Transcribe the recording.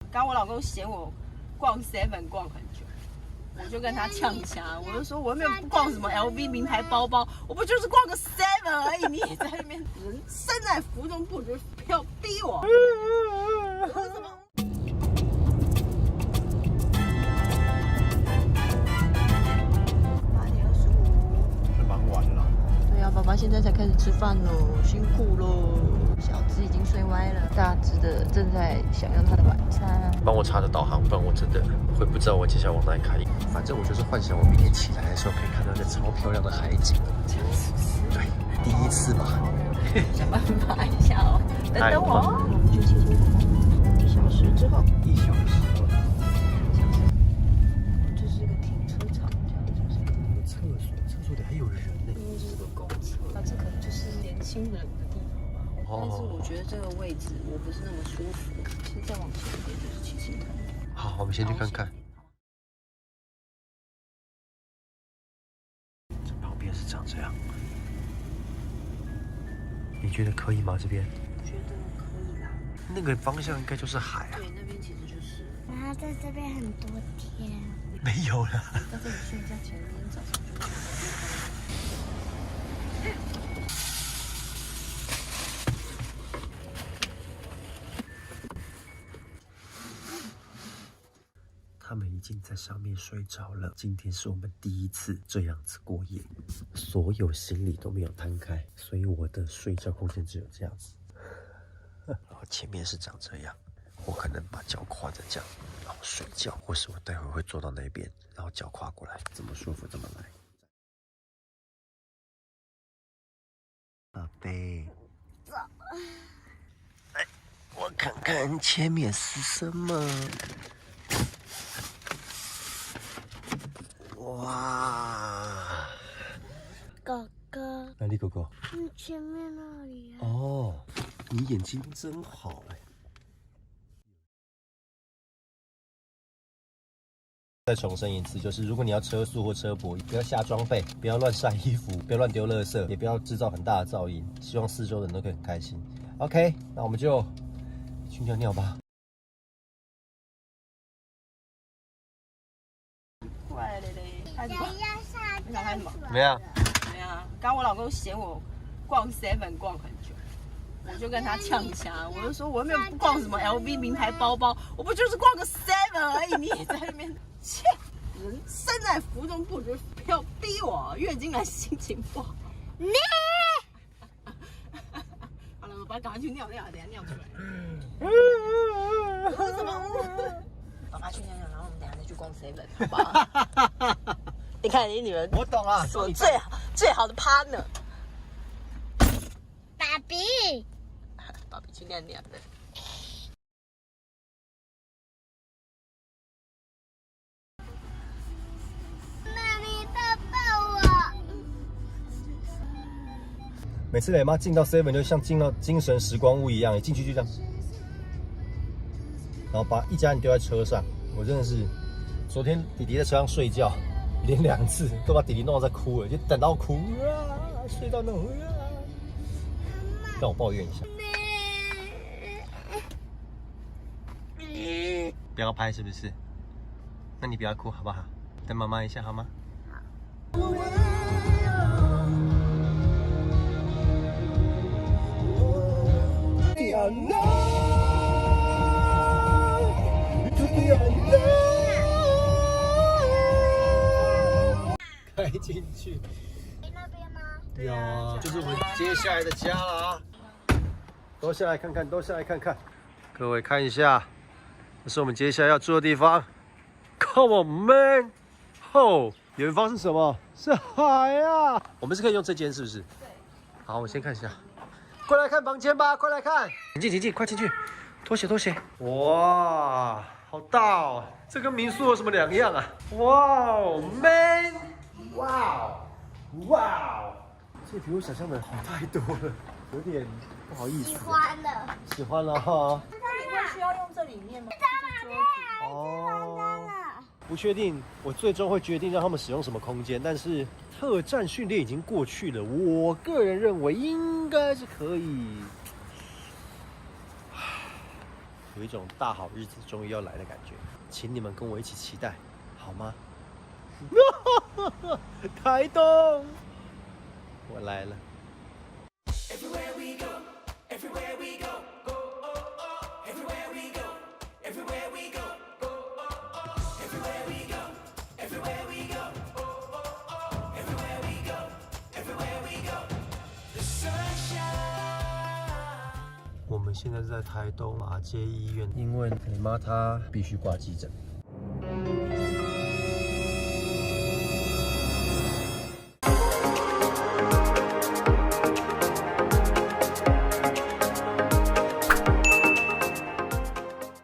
刚我老公嫌我逛 Seven 逛很久，我就跟他呛虾，我就说我又没有逛什么 LV 名牌包包，我不就是逛个 Seven 而已，你也在那边人身在福中不知福，要逼我。忙完了。对啊，爸爸现在才开始吃饭喽，辛苦喽。小只已经睡歪了，大只的正在享用他的晚餐。帮我查着导航，不然我真的会不知道我接下来往哪里开。反正我就是幻想我明天起来的时候可以看到一个超漂亮的海景。对，第一次嘛。想办法一下哦，等等我。我们去七星潭，1小时之后。1小时。这是一个停车场，这样就是。厕所，厕所里还有人呢。因为这是个公厕，那这可能就是年轻人的地方吧。但是我觉得这个位置我不是那么舒服。其实再往前一点就是七星潭。好，我们先去看看。这旁边是长这样。你觉得可以吗？这边？觉得可以啦。那个方向应该就是海啊。对，那边其实就是。然后在这边很多天。没有了。在这里睡觉前，今天早上就去。他们已经在上面睡着了。今天是我们第一次这样子过夜，所有行李都没有摊开，所以我的睡觉空间只有这样子。然后前面是长这样，我可能把脚跨着这样，然后睡觉，或是我待会会坐到那边，然后脚跨过来，怎么舒服怎么来。宝贝，走。哎，我看看前面是什么。哇，哥哥，哪里狗狗？你前面那里啊？哦，你眼睛真好哎。再重申一次，就是如果你要车速或车泊，不要下装备，不要乱晒衣服，不要乱丢垃圾，也不要制造很大的噪音。希望四周的人都可以很开心。OK， 那我们就去尿尿吧。快嘞嘞，开始吧。你想开什么？没有。没有啊。刚我老公嫌我逛 Seven 逛很久，我就跟他呛虾，我就说我又没有逛什么 LV 名牌包包，我不就是逛个 Seven 而已，你也在那边切。人身在福中不知福，要逼我。月经来心情不好。好了，我爸赶快去尿尿，等下尿出来。为什么？爸爸去尿尿，然后我们等下再去逛 Seven， 好不好？你看你女儿，我懂了，我最好的 partner。爸比，爸比去尿尿的。妈咪抱抱我。每次磊妈进到 Seven 就像进到精神时光屋一样，一进去就这样，然后把一家人丢在车上。我真的是，昨天弟弟在车上睡觉，连2次都把弟弟弄到在哭了，就等到哭啊，睡到那种啊。让我抱怨一下，不要拍是不是？那你不要哭好不好？等妈妈一下好吗？开进去。那边吗？有啊，就是我们接下来的家了啊！都下来看看，都下来看看。各位看一下，这是我们接下来要住的地方。Come on man！ 哦，远方是什么？是海啊！我们是可以用这间是不是？对。好，我先看一下。快来看房间吧，快来看！请进，快进去。拖鞋。哇，好大哦！这跟民宿有什么两样啊？哇哦 ，man！ 哇！这比我想象的好太多了，有点不好意思。喜欢了哈。你会需要用这里面吗？哦，不确定，我最终会决定让他们使用什么空间，但是特战训练已经过去了，我个人认为应该是可以。有一种大好日子终于要来的感觉。请你们跟我一起期待，好吗？台东，我来了。我们现在在台东马街医院，因为你妈她必须挂急诊，